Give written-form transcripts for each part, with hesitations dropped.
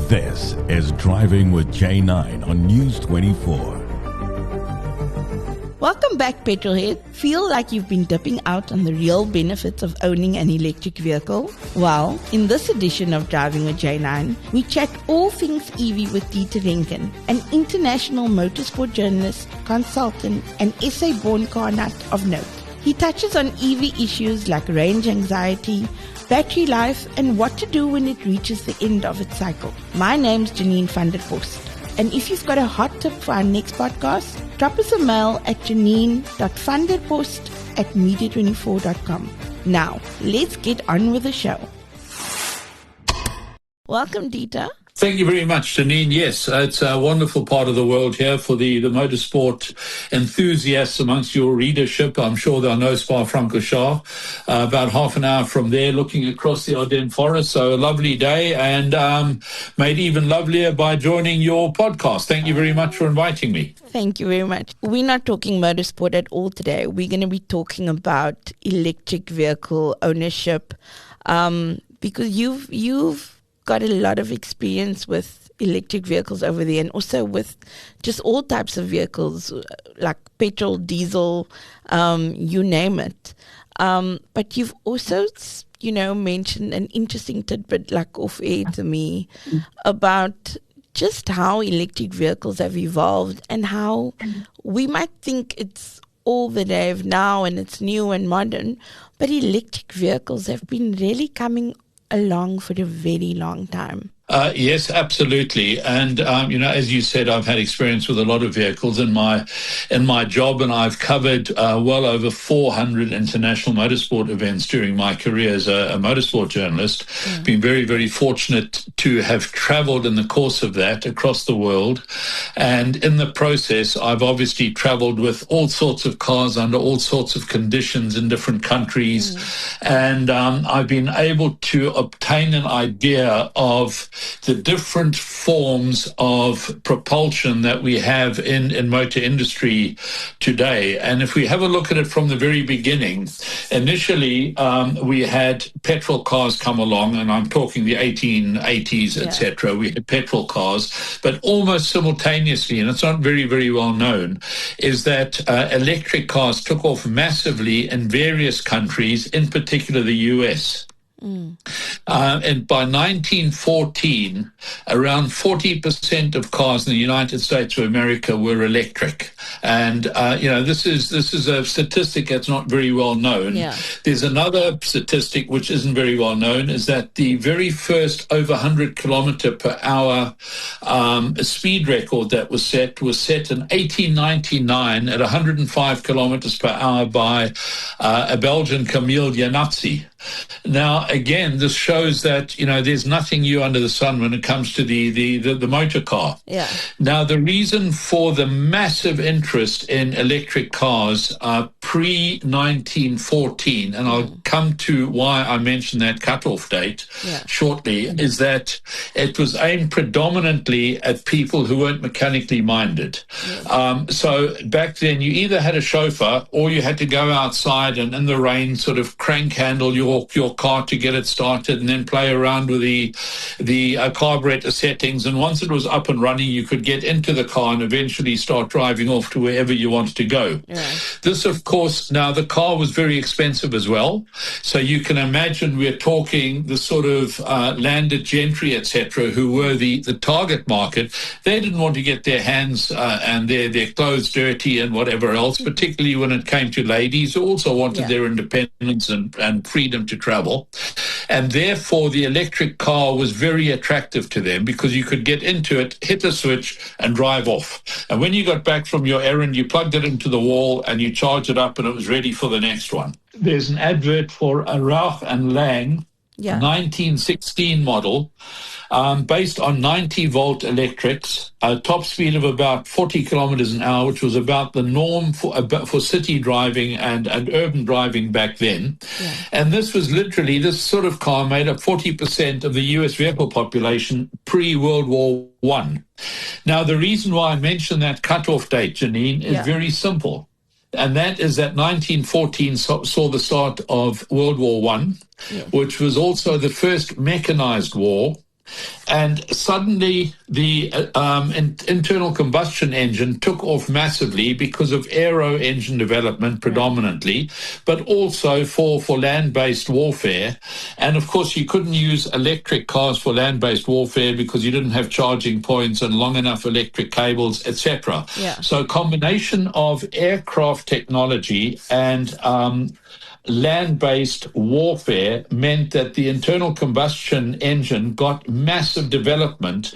This is Driving with J9 on News 24. Welcome back, Petrolhead. Feel like you've been dipping out on the real benefits of owning an electric vehicle? Well, in this edition of Driving with J9, we chat all things EV with Dieter Rencken, an international motorsport journalist, consultant, and SA-born car nut of note. He touches on EV issues like range anxiety, battery life, and what to do when it reaches the end of its cycle. My name's janine.vanderpost. And if you've got a hot tip for our next podcast, drop us a mail at janine.vanderpost@media24.com. Now, let's get on with the show. Welcome, Dieter. Thank you very much, Janine. Yes, it's a wonderful part of the world here for the motorsport enthusiasts amongst your readership. I'm sure there are no Spa-Francorchamps, about half an hour from there, looking across the Ardennes forest. So a lovely day, and made even lovelier by joining your podcast. Thank you very much for inviting me. Thank you very much. We're not talking motorsport at all today. We're going to be talking about electric vehicle ownership, because you've got a lot of experience with electric vehicles over there, and also with just all types of vehicles like petrol, diesel, you name it. But you've also, mentioned an interesting tidbit like off air to me about just how electric vehicles have evolved and how we might think it's all the day of now and it's new and modern, but electric vehicles have been really coming along for a very long time. Yes, absolutely. And, as you said, I've had experience with a lot of vehicles in my job, and I've covered well over 400 international motorsport events during my career as a motorsport journalist. Been very, very fortunate to have traveled in the course of that across the world. And in the process, I've obviously traveled with all sorts of cars under all sorts of conditions in different countries. And I've been able to obtain an idea of the different forms of propulsion that we have in motor industry today. And if we have a look at it from the very beginning, initially we had petrol cars come along, and I'm talking the 1880s, etc. We had petrol cars, but almost simultaneously, and it's not very, very well known, is that electric cars took off massively in various countries, in particular the US. And by 1914, around 40% of cars in the United States of America were electric. And, this is a statistic that's not very well known. There's another statistic which isn't very well known, is that the very first over 100 kilometer per hour speed record that was set in 1899 at 105 kilometers per hour by a Belgian, Camille Janazzi. Now, again, this shows that, there's nothing new under the sun when it comes to the motor car. Now, the reason for the massive interest in electric cars pre-1914, and I'll come to why I mentioned that cutoff date shortly, is that it was aimed predominantly at people who weren't mechanically minded. So back then, you either had a chauffeur or you had to go outside and in the rain sort of crank handle your car to get it started, and then play around with the carburetor settings. And once it was up and running, you could get into the car and eventually start driving off to wherever you wanted to go. This, of course, now the car was very expensive as well. So you can imagine we're talking the sort of landed gentry, etc., who were the target market. They didn't want to get their hands and their clothes dirty and whatever else, particularly when it came to ladies who also wanted their independence and freedom to travel. And therefore, the electric car was very attractive to them because you could get into it, hit a switch, and drive off. And when you got back from your errand, you plugged it into the wall and you charged it up, and it was ready for the next one. There's an advert for a Rauch and Lang 1916 model, based on 90-volt electrics, a top speed of about 40 kilometers an hour, which was about the norm for city driving and urban driving back then. And this was literally, this sort of car made up 40% of the US vehicle population pre-World War I. Now, the reason why I mention that cutoff date, Janine, is very simple. And that is that 1914 saw the start of World War I, which was also the first mechanized war. And suddenly the internal combustion engine took off massively because of aero engine development predominantly, but also for land-based warfare. And of course, you couldn't use electric cars for land-based warfare because you didn't have charging points and long enough electric cables, etc. Yeah. So a combination of aircraft technology and land-based warfare meant that the internal combustion engine got massive development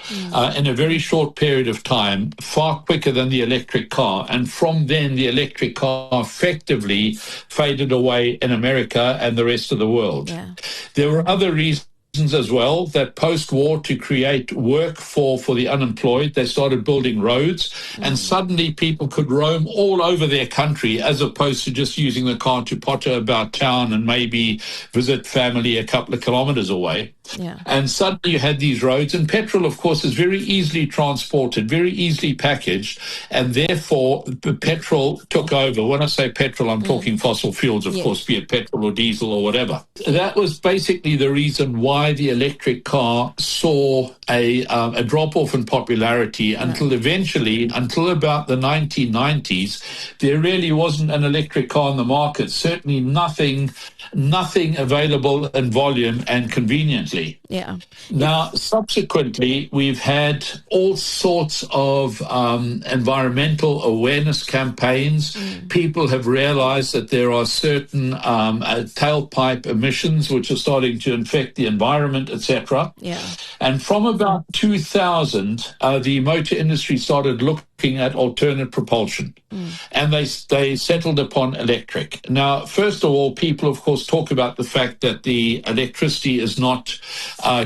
in a very short period of time, far quicker than the electric car. And from then, the electric car effectively faded away in America and the rest of the world. Yeah. There were other reasons as well, that post-war, to create work for the unemployed, they started building roads, and suddenly people could roam all over their country as opposed to just using the car to potter about town and maybe visit family a couple of kilometers away. Yeah. And suddenly you had these roads, and petrol, of course, is very easily transported, very easily packaged, and therefore the petrol took over. When I say petrol, I'm talking fossil fuels, of course, be it petrol or diesel or whatever. That was basically the reason why the electric car saw a drop-off in popularity until eventually, until about the 1990s, there really wasn't an electric car in the market, certainly nothing available in volume and conveniently. Yeah. Now, subsequently, we've had all sorts of environmental awareness campaigns. People have realized that there are certain tailpipe emissions which are starting to infect the environment, etc. Yeah. And from about 2000, the motor industry started looking at alternate propulsion, and they settled upon electric. Now, first of all, people, of course, talk about the fact that the electricity is not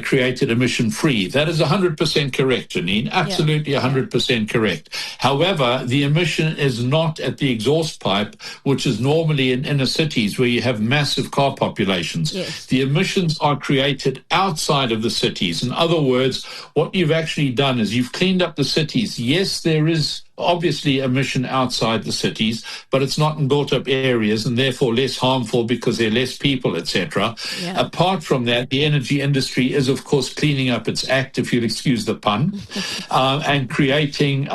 created emission-free. That is 100% correct, Janine, absolutely 100% correct. However, the emission is not at the exhaust pipe, which is normally in inner cities where you have massive car populations. Yes. The emissions are created outside of the cities. In other words, what you've actually done is you've cleaned up the cities. Yes, there is obviously emission outside the cities, but it's not in built-up areas and therefore less harmful because there are less people, etc. Yeah. Apart from that, the energy industry is, of course, cleaning up its act, if you'll excuse the pun, and creating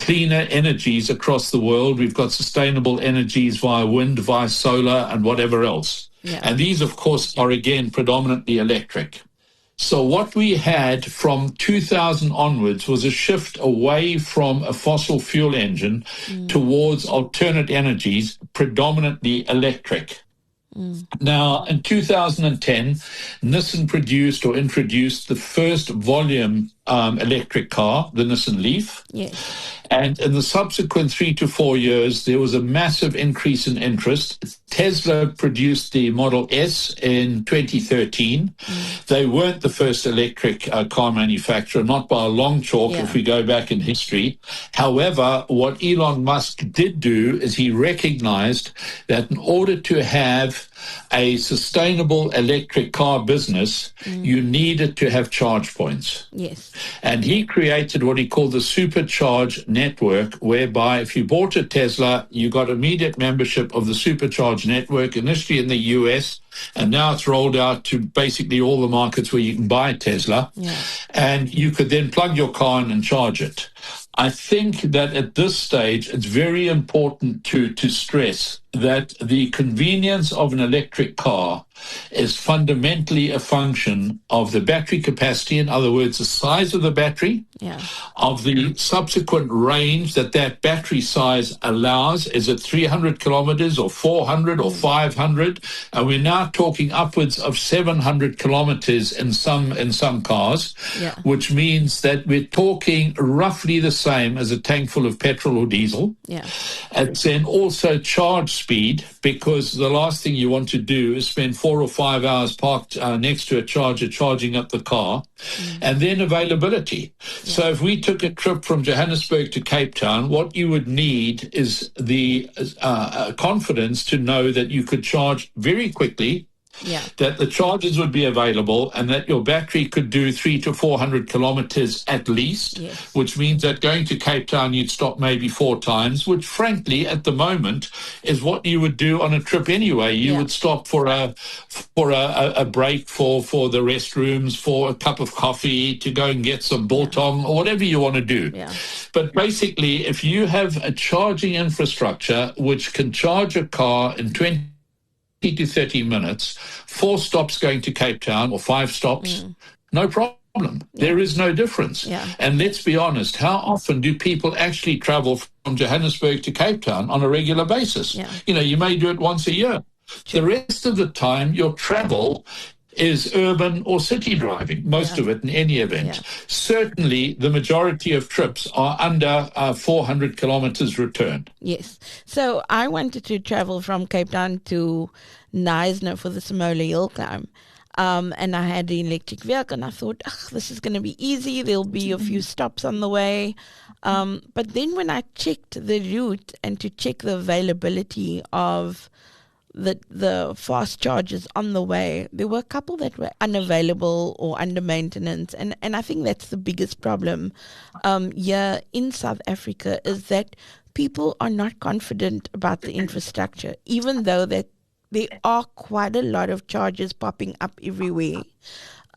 cleaner energies across the world. We've got sustainable energies via wind, via solar, and whatever else. Yeah. And these, of course, are, again, predominantly electric. So what we had from 2000 onwards was a shift away from a fossil fuel engine towards alternate energies, predominantly electric. Now, in 2010, Nissan produced or introduced the first volume electric car, the Nissan Leaf. Yes. And in the subsequent 3 to 4 years, there was a massive increase in interest. Tesla produced the Model S in 2013. They weren't the first electric car manufacturer, not by a long chalk if we go back in history. However, what Elon Musk did do is he recognized that in order to have a sustainable electric car business, you needed to have charge points. Yes. And he created what he called the Supercharge network, whereby if you bought a Tesla, you got immediate membership of the Supercharge network, initially in the US, and now it's rolled out to basically all the markets where you can buy Tesla. Yeah. And you could then plug your car in and charge it. I think that at this stage, it's very important to stress that the convenience of an electric car is fundamentally a function of the battery capacity, in other words, the size of the battery, of the subsequent range that battery size allows. Is it 300 kilometers or 400 or 500? And we're now talking upwards of 700 kilometers in some cars, which means that we're talking roughly the same as a tank full of petrol or diesel. And then also charge speed, because the last thing you want to do is spend 4 or 5 hours parked next to a charger charging up the car. And then availability. So if we took a trip from Johannesburg to Cape Town, what you would need is the confidence to know that you could charge very quickly that the chargers would be available and that your battery could do 300 to 400 kilometers at least, which means that going to Cape Town, you'd stop maybe 4 times, which frankly, at the moment, is what you would do on a trip anyway. You would stop for a break for the restrooms, for a cup of coffee, to go and get some biltong or whatever you want to do. But basically, if you have a charging infrastructure which can charge a car in 20 to 30 minutes, 4 stops going to Cape Town or 5 stops, no problem. There is no difference. And let's be honest, how often do people actually travel from Johannesburg to Cape Town on a regular basis? You know, you may do it once a year. The rest of the time, your travel is urban or city driving, most of it in any event. Certainly, the majority of trips are under 400 kilometers return. Yes. So I wanted to travel from Cape Town to Knysna for the Simola Hill climb. And I had an electric vehicle, and I thought, this is going to be easy. There'll be a few stops on the way. But then when I checked the route and to check the availability of the fast chargers on the way, there were a couple that were unavailable or under maintenance. And I think that's the biggest problem here in South Africa, is that people are not confident about the infrastructure, even though that there are quite a lot of chargers popping up everywhere.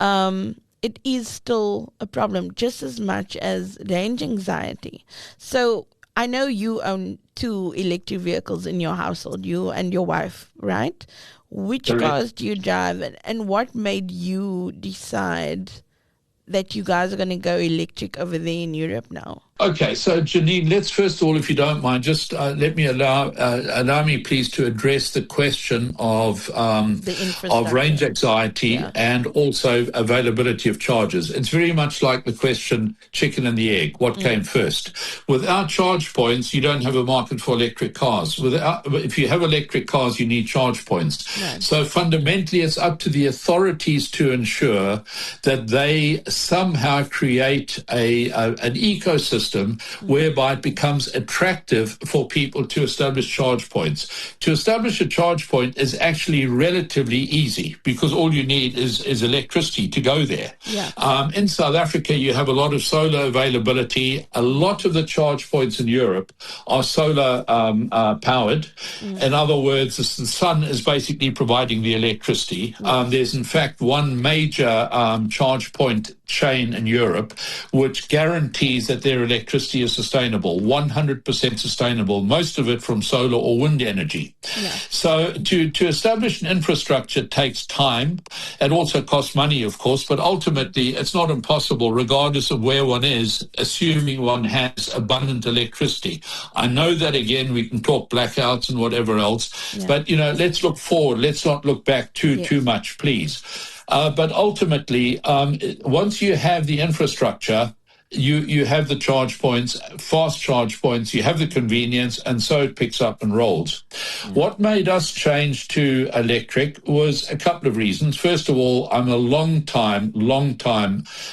It is still a problem, just as much as range anxiety. So I know you own 2 electric vehicles in your household, you and your wife, right? Which cars do you drive, and what made you decide that you guys are going to go electric over there in Europe now? Okay, so Janine, let's first of all, if you don't mind, just let me allow me, please, to address the question of range anxiety and also availability of chargers. It's very much like the question, chicken and the egg, what came first? Without charge points, you don't have a market for electric cars. If you have electric cars, you need charge points. Right. So fundamentally, it's up to the authorities to ensure that they somehow create an ecosystem whereby it becomes attractive for people to establish charge points. To establish a charge point is actually relatively easy because all you need is electricity to go there. In South Africa, you have a lot of solar availability. A lot of the charge points in Europe are solar powered. In other words, the sun is basically providing the electricity. There's in fact one major charge point chain in Europe which guarantees that their electricity is sustainable, 100% sustainable, most of it from solar or wind energy. So to establish an infrastructure takes time. It also costs money, of course, but ultimately it's not impossible regardless of where one is, assuming one has abundant electricity. I know that, again, we can talk blackouts and whatever else, but, you know, let's look forward. Let's not look back too much, please. But ultimately, once you have the infrastructure, you have the charge points, fast charge points, you have the convenience, and so it picks up and rolls. What made us change to electric was a couple of reasons. First of all, I'm a long time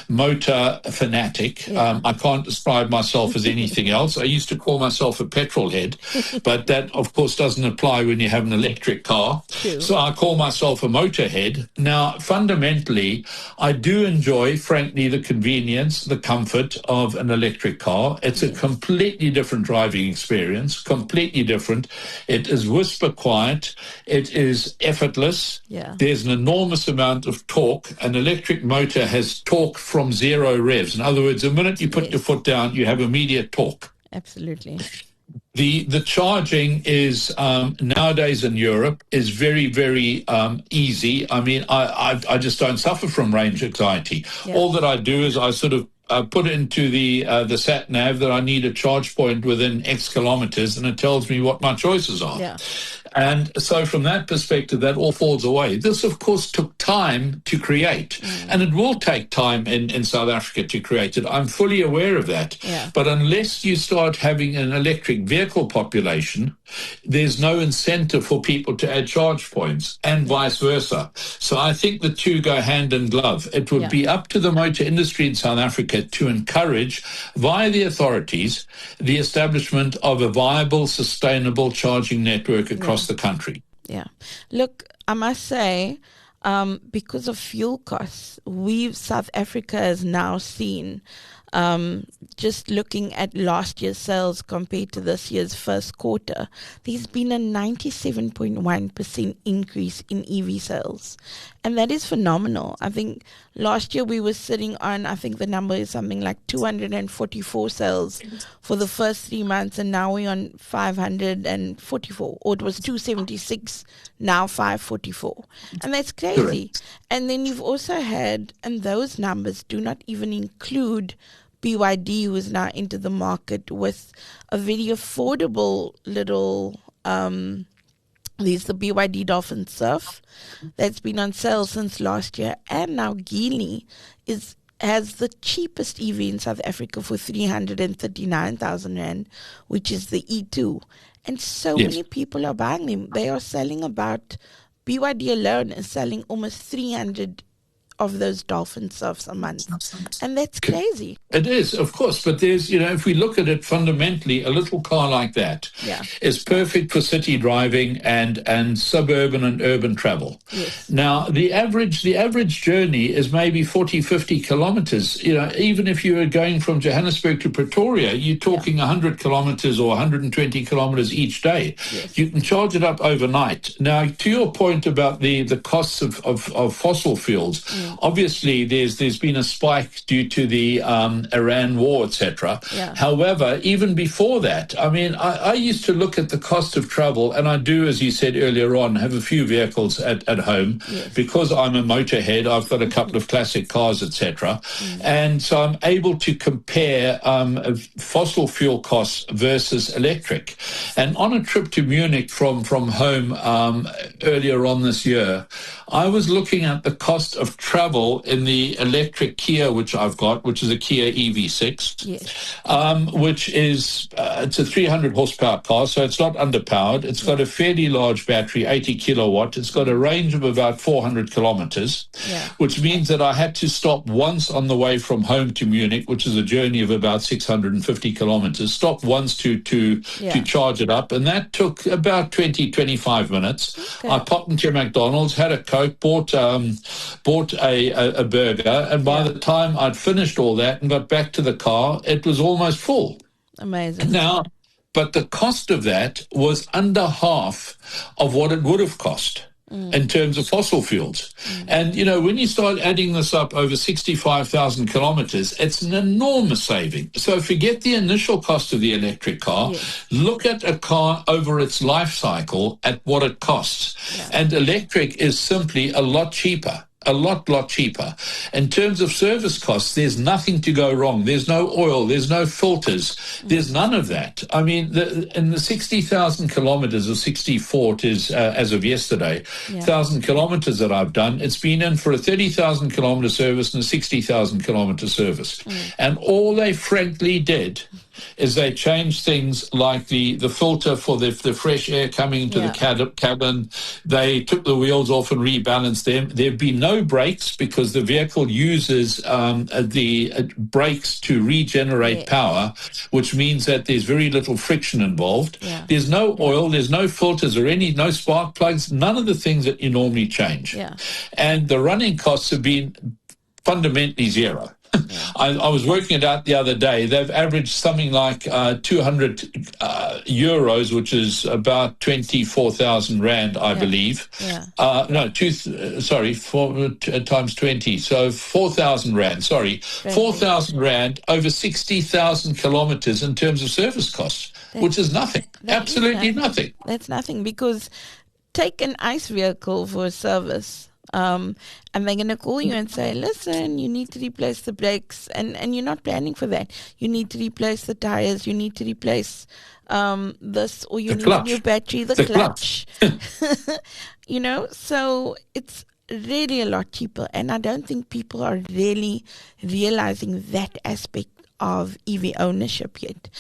motor fanatic. I can't describe myself as anything else. I used to call myself a petrol head, but that, of course, doesn't apply when you have an electric car. So I call myself a motor head. Now, fundamentally, I do enjoy, frankly, the convenience, the comfort of an electric car. It's a completely different driving experience, completely different. It is whisper quiet. It is effortless. There's an enormous amount of torque. An electric motor has torque from 0 revs. In other words, the minute you put your foot down, you have immediate torque. Absolutely. The charging is nowadays in Europe is very, very easy. I mean, I just don't suffer from range anxiety. All that I do is I sort of put into the sat nav that I need a charge point within X kilometers, and it tells me what my choices are. And so from that perspective, that all falls away. This, of course, took time to create, and it will take time in South Africa to create it. I'm fully aware of that. But unless you start having an electric vehicle population, there's no incentive for people to add charge points, and vice versa. So I think the two go hand in glove. It would be up to the motor industry in South Africa to encourage, via the authorities, the establishment of a viable, sustainable charging network across the country. Look, I must say, because of fuel costs. South Africa has now seen, just looking at last year's sales compared to this year's first quarter, there's been a 97.1% increase in EV sales. And that is phenomenal. I think last year we were sitting on, I think the number is something like 244 sales for the first 3 months, and now we're on 544, or it was 276, now 544. And that's crazy. Correct. And then you've also had, and those numbers do not even include BYD, who is now into the market with a very affordable little, there's the BYD Dolphin Surf that's been on sale since last year, and now Geely has the cheapest EV in South Africa for 339,000 Rand, which is the E2. And so many people are buying them. They are selling BYD alone is selling almost 300 of those Dolphin Surfs a month. And that's crazy. It is, of course. But there's, if we look at it fundamentally, a little car like that is perfect for city driving and suburban and urban travel. Yes. Now, the average journey is maybe 40, 50 kilometers. Even if you were going from Johannesburg to Pretoria, you're talking 100 kilometers or 120 kilometers each day. Yes. You can charge it up overnight. Now, to your point about the costs of fossil fuels, obviously there's been a spike due to the Iran war, etc. Yeah. However, even before that, I used to look at the cost of travel, and I do, as you said earlier on, have a few vehicles at home. Yes. Because I'm a motorhead. I've got a couple of classic cars, etc. And so I'm able to compare fossil fuel costs versus electric. And on a trip to Munich from home earlier on this year, I was looking at the cost of travel in the electric Kia, which I've got, which is a Kia EV6, which is it's a 300 horsepower car, so it's not underpowered. It's got a fairly large battery, 80 kilowatt. It's got a range of about 400 kilometers, which means that I had to stop once on the way from home to Munich, which is a journey of about 650 kilometers, stop once to charge it up, and that took about 25 minutes. Okay. I popped into McDonald's, had a Coke, bought a burger, and by the time I'd finished all that and got back to the car, it was almost full. Amazing. Now, but the cost of that was under half of what it would have cost in terms of fossil fuels. And, when you start adding this up over 65,000 kilometers, it's an enormous saving. So forget the initial cost of the electric car. Yes. Look at a car over its life cycle at what it costs. Yeah. And electric is simply a lot cheaper. A lot cheaper. In terms of service costs, there's nothing to go wrong. There's no oil. There's no filters. There's none of that. In the 60,000 kilometers, or 64 it is as of yesterday, 1,000 kilometers that I've done, it's been in for a 30,000 kilometer service and a 60,000 kilometer service. And all they frankly did is they changed things like the filter for the fresh air coming into the cabin. They took the wheels off and rebalanced them. There've been no brakes because the vehicle uses the brakes to regenerate power, which means that there's very little friction involved. Yeah. There's no oil, there's no filters or no spark plugs, none of the things that you normally change. Yeah. And the running costs have been fundamentally zero. I was working it out the other day. They've averaged something like 200 euros, which is about 24,000 Rand, I believe. Yeah. Times 20. So 4,000 Rand, 4,000 Rand over 60,000 kilometers in terms of service costs, which is nothing. Absolutely nothing. That's nothing, because take an ICE vehicle for a service. And they're going to call you and say, listen, you need to replace the brakes, and you're not planning for that. You need to replace the tires, you need to replace this, or you need a new battery, the clutch. So it's really a lot cheaper, and I don't think people are really realizing that aspect of EV ownership yet.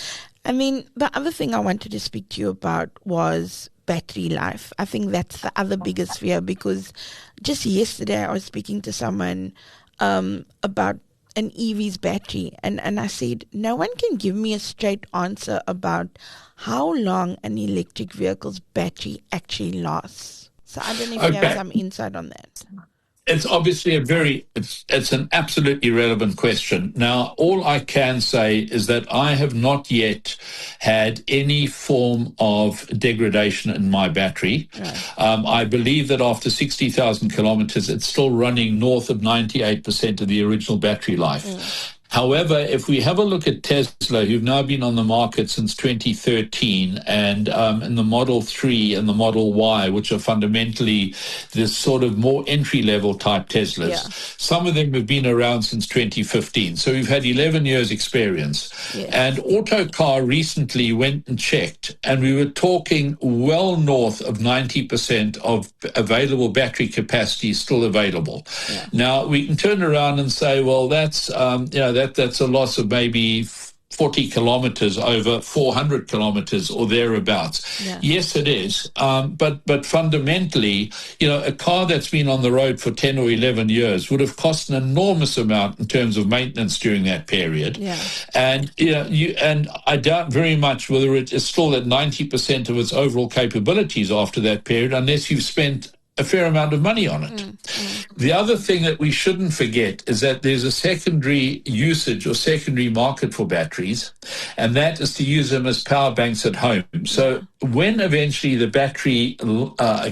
The other thing I wanted to speak to you about was battery life. I think that's the other biggest fear, because just yesterday I was speaking to someone about an EV's battery, and I said, no one can give me a straight answer about how long an electric vehicle's battery actually lasts. So I don't know if you have some insight on that. It's obviously it's an absolutely relevant question. Now, all I can say is that I have not yet had any form of degradation in my battery. Right. I believe that after 60,000 kilometers, it's still running north of 98% of the original battery life. However, if we have a look at Tesla, who've now been on the market since 2013, and in the Model 3 and the Model Y, which are fundamentally this sort of more entry-level type Teslas, some of them have been around since 2015. So we've had 11 years experience. Yes. And Autocar recently went and checked, and we were talking well north of 90% of available battery capacity still available. Yeah. Now, we can turn around and say, well, that's, that's a loss of maybe 40 kilometers over 400 kilometers or thereabouts. Yeah. Yes, it is. But fundamentally, a car that's been on the road for 10 or 11 years would have cost an enormous amount in terms of maintenance during that period. Yeah. And, and I doubt very much whether it is still at 90% of its overall capabilities after that period, unless you've spent a fair amount of money on it. The other thing that we shouldn't forget is that there's a secondary usage or secondary market for batteries, and that is to use them as power banks at home. So when eventually the battery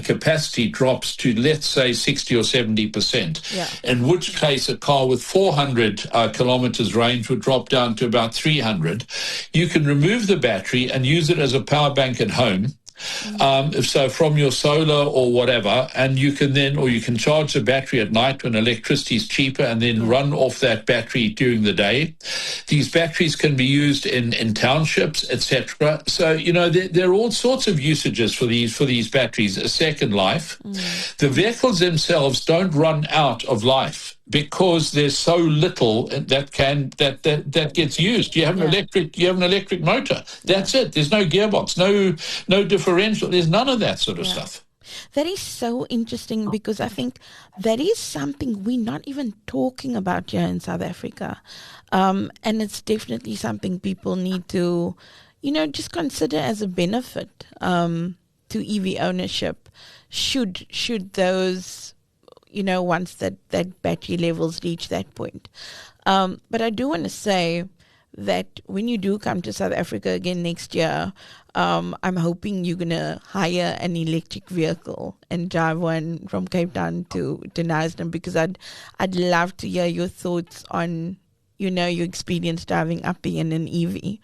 capacity drops to, let's say, 60 or 70%, in which case a car with 400 kilometers range would drop down to about 300, you can remove the battery and use it as a power bank at home. So from your solar or whatever, and you can charge the battery at night when electricity is cheaper and then run off that battery during the day. These batteries can be used in townships, etc. So, there are all sorts of usages for these batteries, a second life. The vehicles themselves don't run out of life, because there's so little that gets used. You have an electric motor. That's it. There's no gearbox, no differential. There's none of that sort of stuff. That is so interesting, because I think that is something we're not even talking about here in South Africa. And it's definitely something people need to, just consider as a benefit to EV ownership. Should those once that battery levels reach that point. But I do want to say that when you do come to South Africa again next year, I'm hoping you're going to hire an electric vehicle and drive one from Cape Town to Knysna, because I'd love to hear your thoughts on, your experience driving up in an EV.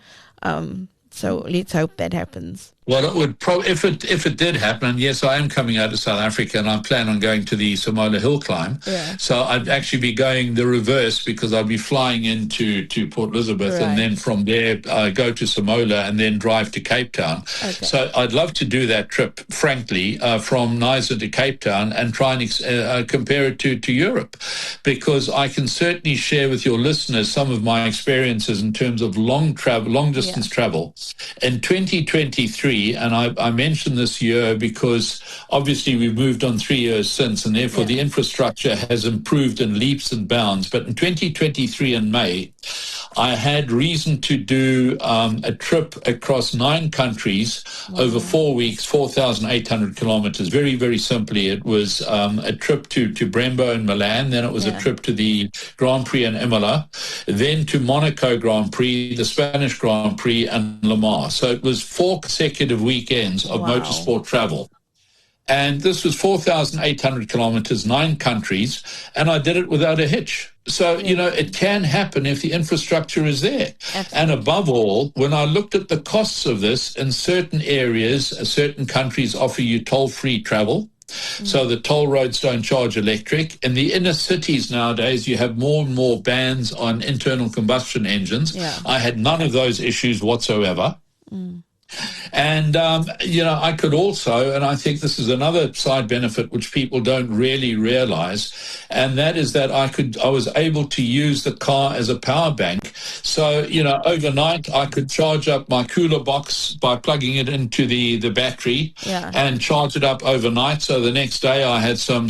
So let's hope that happens. Well, it would probably, if it did happen, and yes, I am coming out to South Africa, and I plan on going to the Somola Hill Climb. Yeah. So I'd actually be going the reverse, because I'd be flying into Port Elizabeth, and then from there go to Somola and then drive to Cape Town. Okay. So I'd love to do that trip, frankly, from Knysna to Cape Town, and try and compare it to Europe, because I can certainly share with your listeners some of my experiences in terms of long distance travel. In 2023, and I mention this year because obviously we've moved on 3 years since, and therefore the infrastructure has improved in leaps and bounds. But in 2023 in May, I had reason to do a trip across 9 countries over 4 weeks, 4,800 kilometers. Very, very simply, it was a trip to Brembo in Milan, then it was a trip to the Grand Prix in Imola, then to Monaco Grand Prix, the Spanish Grand Prix, and Le Mans. So it was 4 consecutive weekends of motorsport travel. And this was 4,800 kilometers, 9 countries, and I did it without a hitch. So, it can happen if the infrastructure is there. Absolutely. And above all, when I looked at the costs of this, in certain areas, certain countries offer you toll-free travel. So the toll roads don't charge electric. In the inner cities nowadays, you have more and more bans on internal combustion engines. I had none of those issues whatsoever. And, I could also, and I think this is another side benefit which people don't really realize, and that is that I was able to use the car as a power bank. So, overnight I could charge up my cooler box by plugging it into the battery and charge it up overnight. So the next day I had some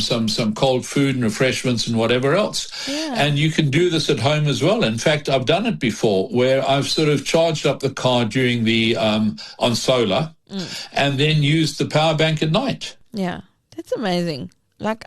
cold food and refreshments and whatever else. And you can do this at home as well. In fact, I've done it before, where I've sort of charged up the car during the on solar and then used the power bank at night. Yeah, that's amazing. Like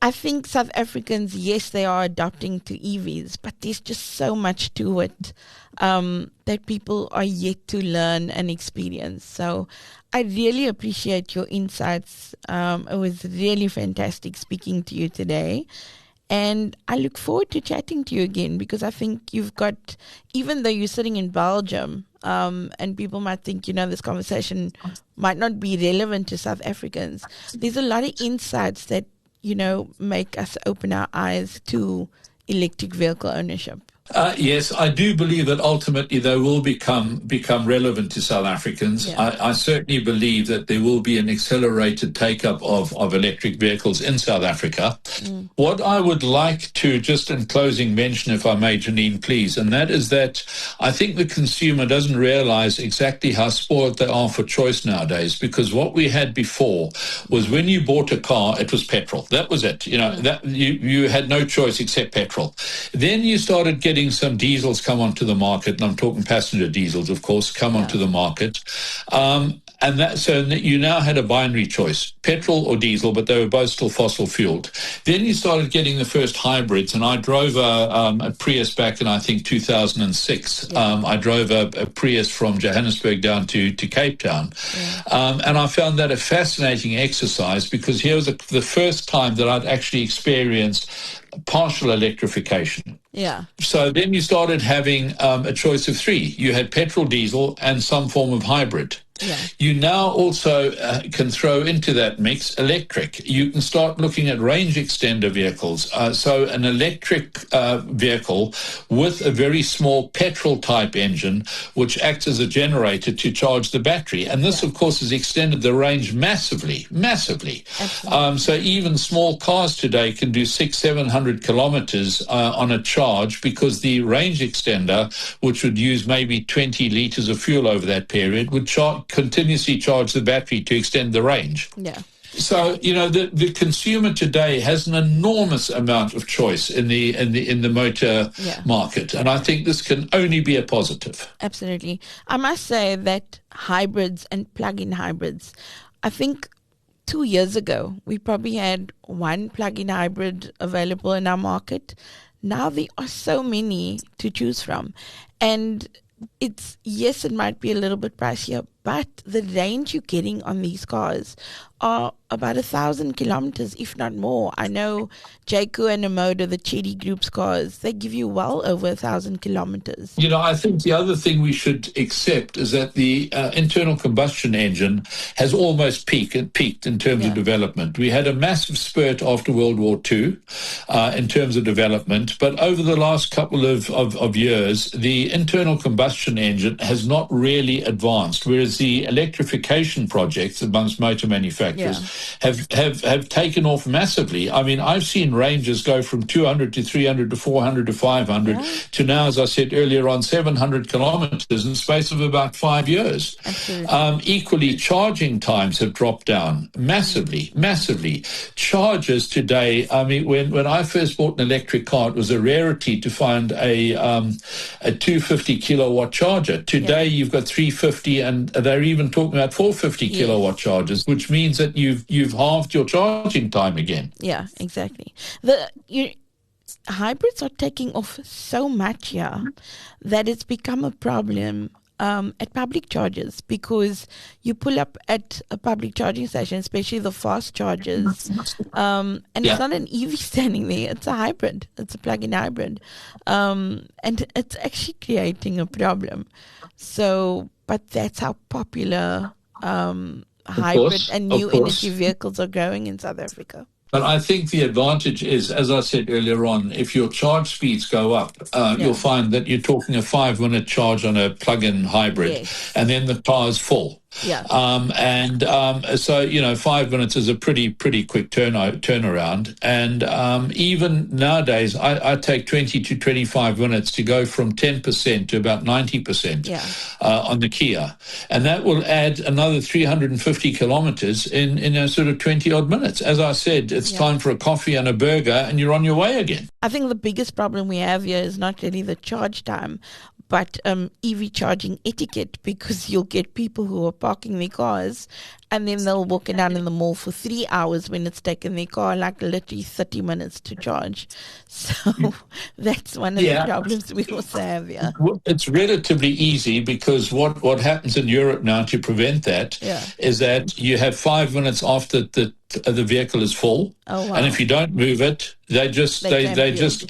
I think South Africans, yes, they are adapting to EVs, but there's just so much to it that people are yet to learn and experience. So I really appreciate your insights. It was really fantastic speaking to you today. And I look forward to chatting to you again, because I think you've got, even though you're sitting in Belgium, and people might think, this conversation might not be relevant to South Africans, there's a lot of insights that make us open our eyes to electric vehicle ownership. Yes, I do believe that ultimately they will become relevant to South Africans. Yeah. I certainly believe that there will be an accelerated take-up of electric vehicles in South Africa. What I would like to just in closing mention, if I may, Janine, please, and that is that I think the consumer doesn't realize exactly how spoiled they are for choice nowadays, because what we had before was when you bought a car, it was petrol. That was it. That you had no choice except petrol. Then you started getting some diesels come onto the market, and I'm talking passenger diesels, of course, come onto the market. So you now had a binary choice, petrol or diesel, but they were both still fossil fueled. Then you started getting the first hybrids, and I drove a Prius back in, I think, 2006. I drove a Prius from Johannesburg down to Cape Town. And I found that a fascinating exercise, because here was the first time that I'd actually experienced partial electrification. Yeah. So then you started having a choice of three. You had petrol, diesel, and some form of hybrid. Yeah. You now also can throw into that mix electric. You can start looking at range extender vehicles. So an electric vehicle with a very small petrol type engine, which acts as a generator to charge the battery. And this, of course, has extended the range massively. So even small cars today can do 600-700 kilometers on a charge, because the range extender, which would use maybe 20 liters of fuel over that period, would continuously charge the battery to extend the range. Yeah. So the consumer today has an enormous amount of choice in the motor market, and I think this can only be a positive. Absolutely. I must say that hybrids and plug-in hybrids, I think 2 years ago we probably had one plug-in hybrid available in our market. Now there are so many to choose from, and it might be a little bit pricier, but the range you're getting on these cars are about 1,000 kilometers, if not more. I know Jaco and Amoda, the Chery Group's cars, they give you well over 1,000 kilometers. I think the other thing we should accept is that the internal combustion engine has almost peaked in terms of development. We had a massive spurt after World War II in terms of development, but over the last couple of years, the internal combustion engine has not really advanced, whereas the electrification projects amongst motor manufacturers have taken off massively. I mean, I've seen ranges go from 200 to 300 to 400 to 500 to now, as I said earlier on, 700 kilometers in the space of about 5 years. Equally, charging times have dropped down massively. Chargers today, I mean, when I first bought an electric car, it was a rarity to find a 250 kilowatt charger. Today, you've got 350, and they're even talking about 450 kilowatt chargers, which means that you've halved your charging time again. Yeah, exactly. Hybrids are taking off so much here that it's become a problem at public chargers, because you pull up at a public charging station, especially the fast chargers, and it's not an EV standing there, it's a hybrid, it's a plug-in hybrid, and it's actually creating a problem. So, but that's how popular hybrid and new energy vehicles are growing in South Africa. But I think the advantage is, as I said earlier on, if your charge speeds go up, you'll find that you're talking a 5-minute charge on a plug-in hybrid, and then the car is full. Yeah. So 5 minutes is a pretty quick turnaround. And even nowadays, I take 20 to 25 minutes to go from 10% to about 90% on the Kia, and that will add another 350 kilometers in a sort of 20 odd minutes. As I said, it's time for a coffee and a burger, and you're on your way again. I think the biggest problem we have here is not really the charge time, but EV charging etiquette, because you'll get people who are parking their cars and then they'll walk around in the mall for 3 hours when it's taken their car like literally 30 minutes to charge. So that's one of the problems we also have here. It's relatively easy because what happens in Europe now to prevent that is that you have 5 minutes after the vehicle is full, and if you don't move it, they just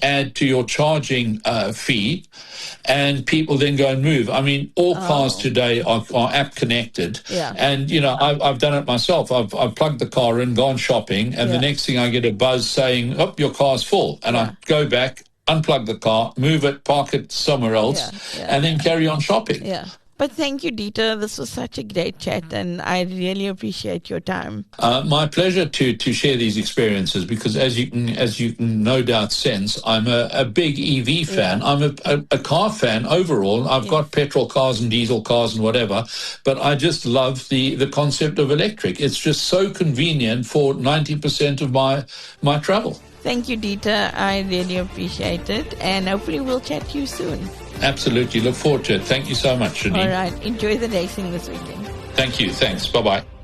add to your charging fee, and people then go and move. I mean, all cars today are app connected, and I've done it myself. I've plugged the car in, gone shopping, and the next thing I get a buzz saying, "Oh, your car's full," and I go back, unplug the car, move it, park it somewhere else, and then carry on shopping. Yeah. But thank you, Dieter. This was such a great chat, and I really appreciate your time. My pleasure to share these experiences, because as you can no doubt sense, I'm a big EV fan. I'm a car fan overall. I've got petrol cars and diesel cars and whatever, but I just love the concept of electric. It's just so convenient for 90% of my travel. Thank you, Dieter. I really appreciate it, and hopefully we'll chat to you soon. Absolutely. Look forward to it. Thank you so much, Janine. All right. Enjoy the racing this weekend. Thank you. Thanks. Bye-bye.